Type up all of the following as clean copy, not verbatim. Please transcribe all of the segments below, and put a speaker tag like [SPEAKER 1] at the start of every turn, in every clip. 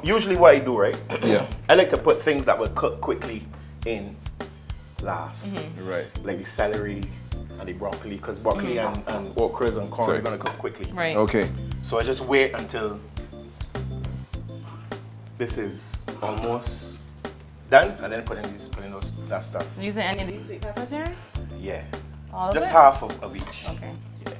[SPEAKER 1] usually what I do, right?
[SPEAKER 2] Yeah.
[SPEAKER 1] I like to put things that will cook quickly in last.
[SPEAKER 2] Right.
[SPEAKER 1] Like the celery and the broccoli, because broccoli and okras and corn are gonna cook quickly.
[SPEAKER 3] Right.
[SPEAKER 2] Okay.
[SPEAKER 1] So I just wait until this is almost done, and then put in that stuff.
[SPEAKER 3] Using any of these sweet peppers here?
[SPEAKER 1] Yeah.
[SPEAKER 3] All of
[SPEAKER 1] Just
[SPEAKER 3] it?
[SPEAKER 1] half of each.
[SPEAKER 3] Okay.
[SPEAKER 1] Yeah.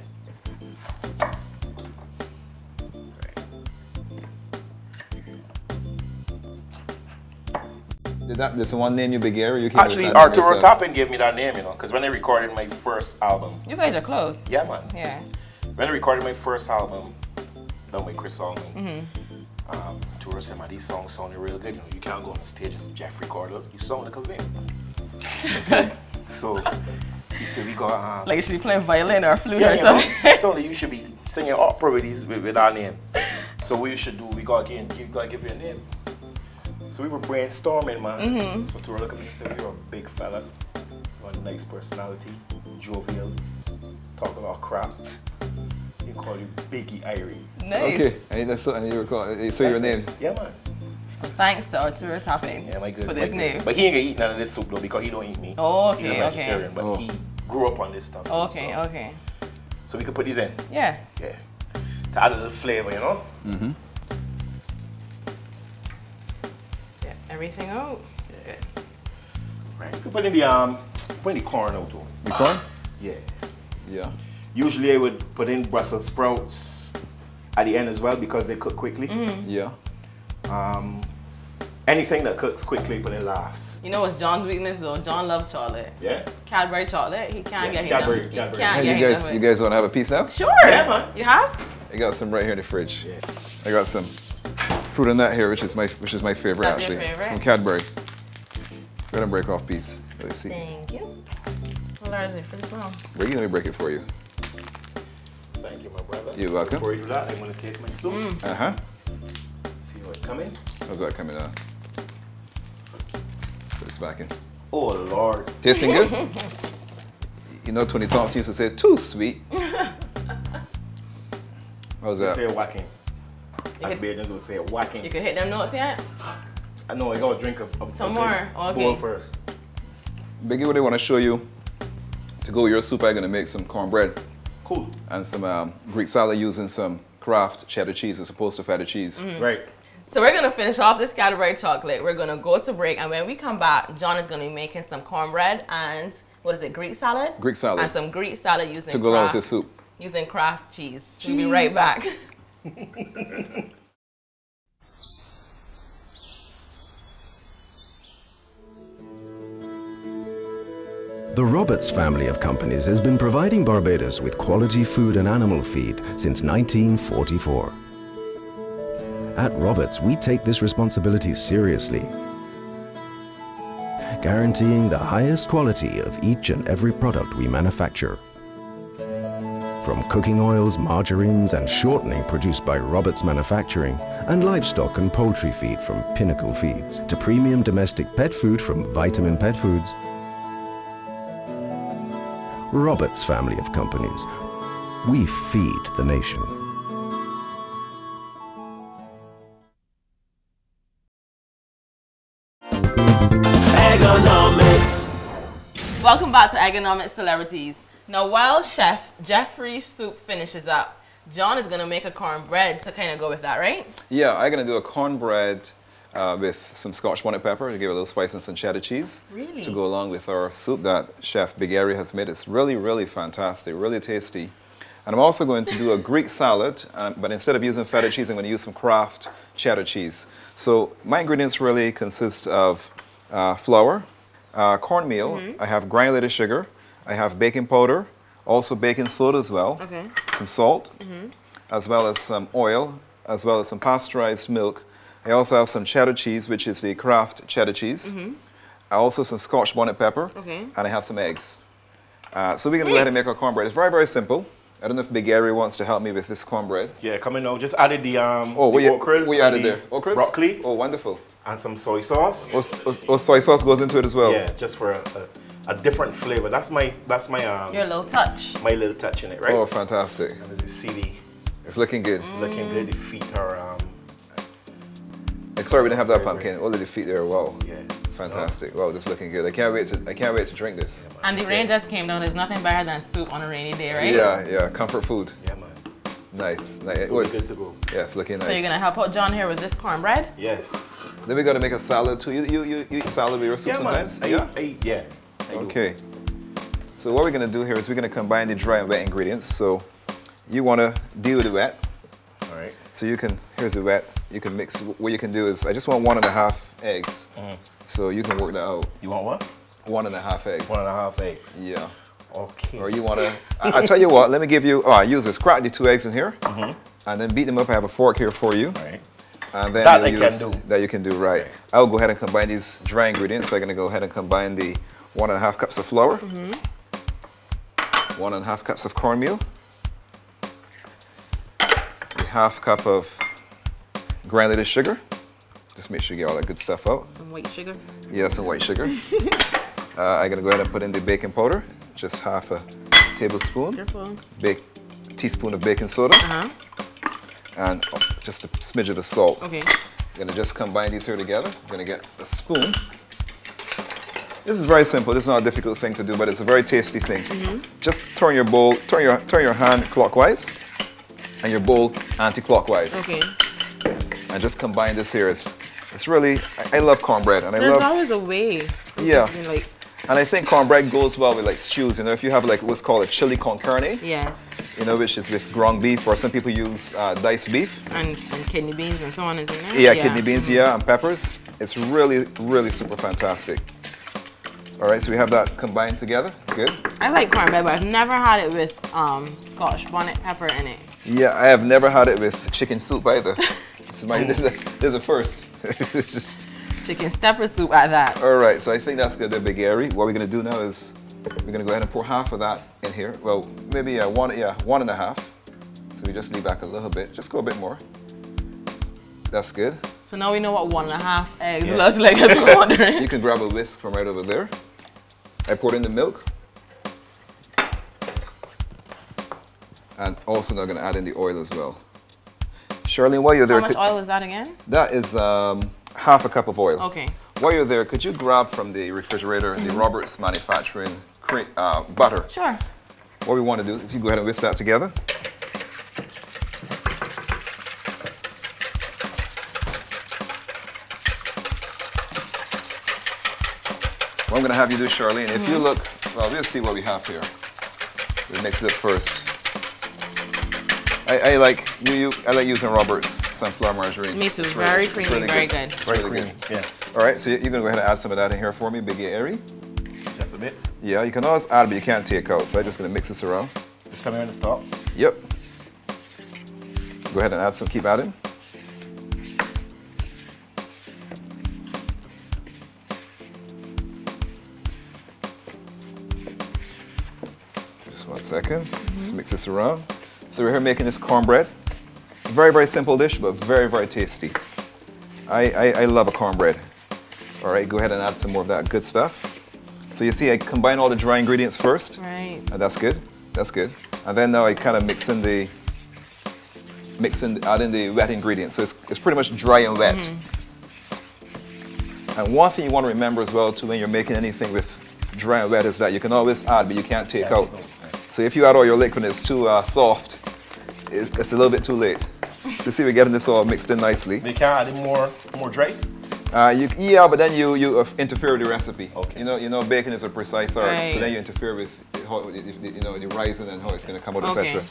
[SPEAKER 2] Did that someone name you Biggie Irie? You came
[SPEAKER 1] Actually, Arturo Toppin gave me that name, you know, because when I recorded my first album.
[SPEAKER 3] You guys are close.
[SPEAKER 1] Yeah, man.
[SPEAKER 3] Yeah.
[SPEAKER 1] When I recorded my first album, done with Chris Allman, Arturo said, man, these songs sounded real good. You know, you can't go on the stage as Jeff Recorder. You sound like a Vin. So he said, we got...
[SPEAKER 3] Like you should be playing violin or flute
[SPEAKER 1] yeah,
[SPEAKER 3] or something.
[SPEAKER 1] So only you should be singing opera with our name. So what you should do, we gotta give you a name. So we were brainstorming, man. So Arturo looked at me and said, you're a big fella, you have a nice personality, jovial, talk about crap. You call you Biggie Irie.
[SPEAKER 3] Nice.
[SPEAKER 2] Okay, and that's so, and you recall. So your name.
[SPEAKER 1] Yeah, man.
[SPEAKER 3] Thanks to Arturo Toppin
[SPEAKER 1] Yeah, my good.
[SPEAKER 3] for this name.
[SPEAKER 1] But he ain't gonna eat none of this soup though because he don't eat meat.
[SPEAKER 3] Oh,
[SPEAKER 1] He's
[SPEAKER 3] okay,
[SPEAKER 1] a
[SPEAKER 3] okay.
[SPEAKER 1] vegetarian, but he grew up on this stuff.
[SPEAKER 3] Okay,
[SPEAKER 1] so.
[SPEAKER 3] okay.
[SPEAKER 1] So we could put these in.
[SPEAKER 3] Yeah.
[SPEAKER 1] Yeah. To add a little flavor, you know?
[SPEAKER 3] Get everything out.
[SPEAKER 1] Yeah. Right. You could put in the corn out too.
[SPEAKER 2] The corn?
[SPEAKER 1] Yeah.
[SPEAKER 2] Yeah.
[SPEAKER 1] Usually I would put in Brussels sprouts at the end as well because they cook quickly.
[SPEAKER 2] Yeah.
[SPEAKER 1] Anything that cooks quickly, put in last.
[SPEAKER 3] You know what's John's weakness though? John loves chocolate.
[SPEAKER 1] Yeah?
[SPEAKER 3] Cadbury chocolate. He can't get
[SPEAKER 1] Cadbury,
[SPEAKER 3] his
[SPEAKER 1] Cadbury.
[SPEAKER 3] Can't
[SPEAKER 2] Hey,
[SPEAKER 3] get
[SPEAKER 2] you guys want to have a piece now?
[SPEAKER 3] Sure.
[SPEAKER 1] Yeah, man.
[SPEAKER 3] You have?
[SPEAKER 2] I got some right here in the fridge.
[SPEAKER 1] Yeah.
[SPEAKER 2] I got some fruit and nut here, which is my favorite
[SPEAKER 3] That's your
[SPEAKER 2] actually.
[SPEAKER 3] favorite?
[SPEAKER 2] From Cadbury. Go ahead and break off piece. Let's see.
[SPEAKER 3] Thank you. Well, there's it for this one.
[SPEAKER 2] Biggie, let me break it for you.
[SPEAKER 1] Thank you, my brother.
[SPEAKER 2] You're welcome.
[SPEAKER 1] Before you do that, I'm gonna taste my soup. See what's coming.
[SPEAKER 2] How's that coming out? Put this back in.
[SPEAKER 1] Oh, Lord.
[SPEAKER 2] Tasting good? You know, Tony Thompson used to say, too sweet. How's that?
[SPEAKER 1] Say whacking. As Bajans would say whacking.
[SPEAKER 3] You can hit them notes yet?
[SPEAKER 1] I know, I gotta drink
[SPEAKER 3] Some more. Okay.
[SPEAKER 1] bowl first.
[SPEAKER 2] Biggie, what I want to show you, to go with your soup, I'm going to make some cornbread.
[SPEAKER 1] Cool.
[SPEAKER 2] And some Greek salad using some Kraft cheddar cheese as opposed to feta cheese.
[SPEAKER 1] Right.
[SPEAKER 3] So we're gonna finish off this Cadbury chocolate. We're gonna go to break, and when we come back, John is gonna be making some cornbread and what is it, Greek salad?
[SPEAKER 2] Greek salad.
[SPEAKER 3] And some Greek salad using
[SPEAKER 2] To go along with this soup.
[SPEAKER 3] Using Kraft cheese. We'll be right back.
[SPEAKER 4] The Roberts family of companies has been providing Barbados with quality food and animal feed since 1944. At Roberts, we take this responsibility seriously, guaranteeing the highest quality of each and every product we manufacture. From cooking oils, margarines, and shortening produced by Roberts Manufacturing, and livestock and poultry feed from Pinnacle Feeds, to premium domestic pet food from Vitamin Pet Foods. Roberts family of companies. We feed the nation.
[SPEAKER 1] Eggonomics.
[SPEAKER 3] Welcome back to Eggonomics Celebrities. Now, while Chef Jeffrey's soup finishes up, John is gonna make a cornbread to kind of go with that, right?
[SPEAKER 2] Yeah, I'm going to do a cornbread with some Scotch bonnet pepper to give it a little spice and some cheddar cheese.
[SPEAKER 3] Really?
[SPEAKER 2] To go along with our soup that Chef Biggie Irie has made. It's really, really fantastic, really tasty. And I'm also going to do a Greek salad, but instead of using feta cheese, I'm going to use some Kraft cheddar cheese. So my ingredients really consist of flour, cornmeal, I have granulated sugar, I have baking powder, also baking soda as well, some salt, as well as some oil, as well as some pasteurized milk. I also have some cheddar cheese, which is the Kraft cheddar cheese. I also some Scotch bonnet pepper, and I have some eggs. So we're going to go ahead and make our cornbread. It's very, very simple. I don't know if Biggie Irie wants to help me with this cornbread.
[SPEAKER 1] Yeah, coming now. Just added the
[SPEAKER 2] okras. What you added there? Okras?
[SPEAKER 1] Broccoli.
[SPEAKER 2] Oh, wonderful.
[SPEAKER 1] And some soy sauce.
[SPEAKER 2] Soy sauce goes into it as well?
[SPEAKER 1] Yeah, just for a different flavor. That's my
[SPEAKER 3] your little touch.
[SPEAKER 1] My little touch in it, right?
[SPEAKER 2] Oh, fantastic.
[SPEAKER 1] And as you see,
[SPEAKER 2] it's looking good.
[SPEAKER 1] Looking good. The feet are
[SPEAKER 2] I sorry we didn't have that pumpkin. All of the feet there. Wow.
[SPEAKER 1] Yeah.
[SPEAKER 2] Fantastic. Wow, this is looking good. I can't wait to drink this.
[SPEAKER 1] Yeah,
[SPEAKER 3] And the rain just came down. There's nothing better than soup on a rainy day, right?
[SPEAKER 2] Yeah. Comfort food.
[SPEAKER 1] Yeah, man.
[SPEAKER 2] Nice.
[SPEAKER 1] So we're good to go.
[SPEAKER 2] Yeah, it's looking nice.
[SPEAKER 3] So you're gonna help out John here with this cornbread?
[SPEAKER 1] Yes.
[SPEAKER 2] Then we're gonna make a salad too. You eat salad with your soup sometimes?
[SPEAKER 1] Man. I do.
[SPEAKER 2] Okay. So what we're gonna do here is we're gonna combine the dry and wet ingredients. So you wanna deal with the wet.
[SPEAKER 1] All right.
[SPEAKER 2] So here's the wet. You can mix. What you can do is, I just want 1.5 eggs. So you can work that out.
[SPEAKER 1] You want what?
[SPEAKER 2] 1.5 eggs.
[SPEAKER 1] 1.5 eggs.
[SPEAKER 2] Yeah.
[SPEAKER 1] Okay.
[SPEAKER 2] Or you wanna? I tell you what. Let me give you. I use this. Crack the 2 eggs in here, and then beat them up. I have a fork here for you.
[SPEAKER 1] All right.
[SPEAKER 2] And then
[SPEAKER 1] That I can do.
[SPEAKER 2] That you can do, right.
[SPEAKER 1] Okay.
[SPEAKER 2] I'll go ahead and combine these dry ingredients. So I'm gonna go ahead and combine the 1.5 cups of flour, 1.5 cups of cornmeal, a half cup of granulated sugar. Just make sure you get all that good stuff out.
[SPEAKER 3] Some white sugar.
[SPEAKER 2] Yeah, some white sugar. I'm gonna go ahead and put in the baking powder, just half a tablespoon.
[SPEAKER 3] Careful.
[SPEAKER 2] Teaspoon of baking soda, and just a smidge of the salt.
[SPEAKER 3] Okay.
[SPEAKER 2] I'm gonna just combine these here together. I'm gonna get a spoon. This is very simple. This is not a difficult thing to do, but it's a very tasty thing. Just turn your bowl, turn your hand clockwise, and your bowl anti-clockwise.
[SPEAKER 3] Okay.
[SPEAKER 2] And just combine this here. It's really, I love cornbread, and
[SPEAKER 3] There's always a way.
[SPEAKER 2] Yeah.
[SPEAKER 3] Like,
[SPEAKER 2] and I think cornbread goes well with like stews. You know, if you have like what's called a chili con carne,
[SPEAKER 3] yes.
[SPEAKER 2] you know, which is with ground beef, or some people use diced beef.
[SPEAKER 3] And kidney beans and so on, isn't it?
[SPEAKER 2] Yeah, kidney beans, and peppers. It's really, really super fantastic. All right, so we have that combined together. Good.
[SPEAKER 3] I like cornbread, but I've never had it with Scotch bonnet pepper in it.
[SPEAKER 2] Yeah, I have never had it with chicken soup either. This is a first.
[SPEAKER 3] Chicken stepper soup at that.
[SPEAKER 2] All right, so I think that's good, the Biggie Irie. What we're gonna do now is we're gonna go ahead and pour half of that in here. Well, maybe 1.5. So we just leave back a little bit. Just go a bit more. That's good.
[SPEAKER 3] So now we know what 1.5 eggs looks like, as we were wondering.
[SPEAKER 2] You can grab a whisk from right over there. I poured in the milk. And also now I'm gonna add in the oil as well. Charlene, while you're there,
[SPEAKER 3] How much oil is that again?
[SPEAKER 2] that is half a cup of oil.
[SPEAKER 3] Okay.
[SPEAKER 2] While you're there, could you grab from the refrigerator the Roberts Manufacturing butter?
[SPEAKER 3] Sure.
[SPEAKER 2] What we want to do is you go ahead and whisk that together. What I'm going to have you do, Charlene, if you look, well, we'll see what we have here. We'll mix it up first. I like using Roberts sunflower margarine.
[SPEAKER 3] Me too.
[SPEAKER 2] It's
[SPEAKER 3] Very
[SPEAKER 2] it's
[SPEAKER 3] creamy,
[SPEAKER 2] really
[SPEAKER 3] very
[SPEAKER 2] good.
[SPEAKER 3] good.
[SPEAKER 2] It's really
[SPEAKER 1] creamy.
[SPEAKER 2] good.
[SPEAKER 1] Yeah.
[SPEAKER 2] All right, so you're going to go ahead and add some of that in here for me, Biggie Irie.
[SPEAKER 1] Just a bit.
[SPEAKER 2] Yeah, you can always add, but you can't take out. So I'm just going to mix this around.
[SPEAKER 1] Just come here and stop.
[SPEAKER 2] Yep. Go ahead and add some, keep adding. Just 1 second. Just mix this around. So we're here making this cornbread. Very, very simple dish, but very, very tasty. I love a cornbread. All right, go ahead and add some more of that good stuff. So you see, I combine all the dry ingredients first.
[SPEAKER 3] Right.
[SPEAKER 2] And that's good. That's good. And then now I kind of add in the wet ingredients. So it's pretty much dry and wet. And one thing you want to remember as well too when you're making anything with dry and wet is that you can always add, but you can't take out. So if you add all your liquid and it's too soft, it's a little bit too late. So see, we're getting this all mixed in nicely.
[SPEAKER 1] We can add in more dry?
[SPEAKER 2] Yeah, but then you interfere with the recipe.
[SPEAKER 1] Okay.
[SPEAKER 2] You know, baking is a precise art,
[SPEAKER 3] Right.
[SPEAKER 2] so then you interfere with how, the rising and how it's going to come out,
[SPEAKER 3] Okay.
[SPEAKER 2] etc.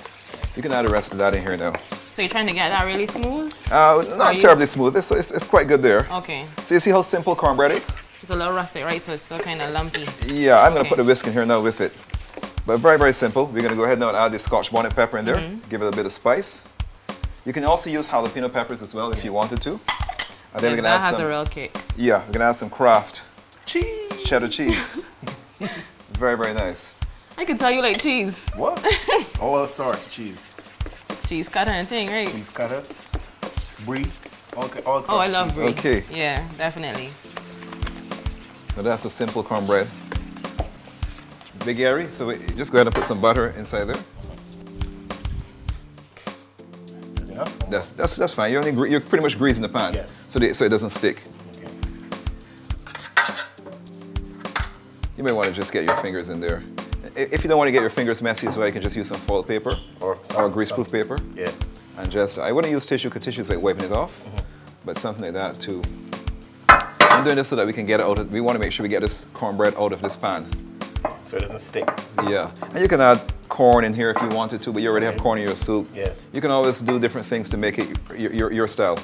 [SPEAKER 2] You can add the rest of that in here now.
[SPEAKER 3] So you're trying to get that really smooth?
[SPEAKER 2] Not terribly smooth. It's quite good there.
[SPEAKER 3] Okay.
[SPEAKER 2] So you see how simple cornbread is?
[SPEAKER 3] It's a little rustic, right? So it's still kind of lumpy.
[SPEAKER 2] Yeah, I'm going
[SPEAKER 3] Okay.
[SPEAKER 2] to put the whisk in here now with it. But very, very simple. We're going to go ahead now and add the Scotch bonnet pepper in there. Give it a bit of spice. You can also use jalapeno peppers as well if you wanted to. And then we're going to
[SPEAKER 3] that
[SPEAKER 2] add
[SPEAKER 3] has
[SPEAKER 2] some.
[SPEAKER 3] a real kick.
[SPEAKER 2] Yeah, we're going to add some Kraft
[SPEAKER 1] Cheese.
[SPEAKER 2] cheddar cheese. Very, very nice.
[SPEAKER 3] I can tell you like cheese.
[SPEAKER 1] What? All sorts of cheese.
[SPEAKER 3] Cheese cutter and thing, right?
[SPEAKER 1] Cheese cutter. Brie. All
[SPEAKER 3] Oh, I love brie.
[SPEAKER 2] Okay.
[SPEAKER 3] Yeah, definitely.
[SPEAKER 2] Now that's a simple cornbread. Big Irie, so just go ahead and put some butter inside there.
[SPEAKER 1] Is enough?
[SPEAKER 2] That's fine. You're pretty much greasing the pan,
[SPEAKER 1] Yeah.
[SPEAKER 2] so it doesn't stick.
[SPEAKER 1] Okay.
[SPEAKER 2] You may want to just get your fingers in there. If you don't want to get your fingers messy as well, you can just use some foil paper or greaseproof paper.
[SPEAKER 1] Yeah.
[SPEAKER 2] And just, I wouldn't use tissue because tissue is like wiping it off, but something like that too. I'm doing this so that we can get it out we want to make sure we get this cornbread out of this pan.
[SPEAKER 1] So it doesn't stick.
[SPEAKER 2] Yeah, and you can add corn in here if you wanted to, but you already have corn in your soup.
[SPEAKER 1] Yeah.
[SPEAKER 2] You can always do different things to make it your style.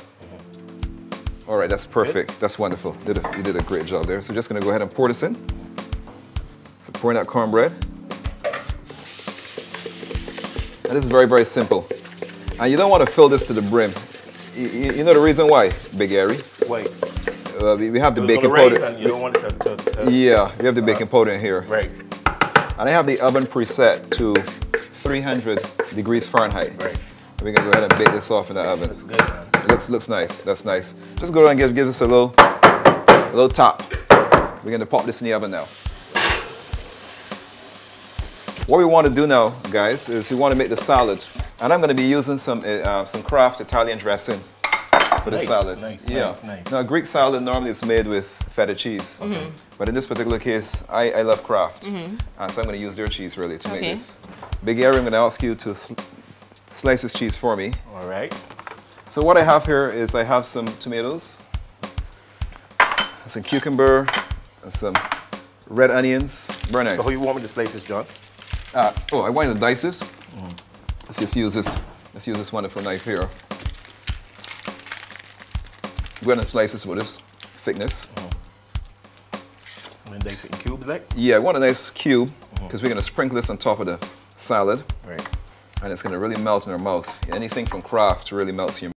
[SPEAKER 2] All right, that's perfect.
[SPEAKER 1] Good.
[SPEAKER 2] That's wonderful. You did a great job there. So just gonna go ahead and pour this in. So pouring that cornbread. And this is very, very simple. And you don't want to fill this to the brim. You know the reason why, Big Irie?
[SPEAKER 1] Wait.
[SPEAKER 2] We have the
[SPEAKER 1] It was
[SPEAKER 2] baking
[SPEAKER 1] gonna raise
[SPEAKER 2] powder.
[SPEAKER 1] and you don't want it to
[SPEAKER 2] Yeah, we have the baking powder in here.
[SPEAKER 1] Right.
[SPEAKER 2] And I have the oven preset to 300 degrees Fahrenheit.
[SPEAKER 1] Right.
[SPEAKER 2] We're gonna go ahead and bake this off in the oven.
[SPEAKER 1] That's good, man.
[SPEAKER 2] It looks nice. That's nice. Just go ahead and give this a little top. We're gonna pop this in the oven now. What we want to do now, guys, is we want to make the salad, and I'm going to be using some Kraft Italian dressing for the salad.
[SPEAKER 1] Nice.
[SPEAKER 2] Now, Greek salad normally is made with feta cheese, but in this particular case, I love Kraft, and so I'm going to use their cheese really to make this. Big Irie, I'm going to ask you to slice this cheese for me.
[SPEAKER 1] All right.
[SPEAKER 2] So what I have here is I have some tomatoes, some cucumber, and some red onions. Very nice.
[SPEAKER 1] So how you want me to slice this, John?
[SPEAKER 2] I wanted to dice this. Let's just use this. Let's use this wonderful knife here. We're gonna slice this with this thickness.
[SPEAKER 1] And then dice it in cubes, like?
[SPEAKER 2] Yeah, I want a nice cube because we're gonna sprinkle this on top of the salad,
[SPEAKER 1] Right.
[SPEAKER 2] and it's gonna really melt in our mouth. Anything from Kraft really melts in your mouth.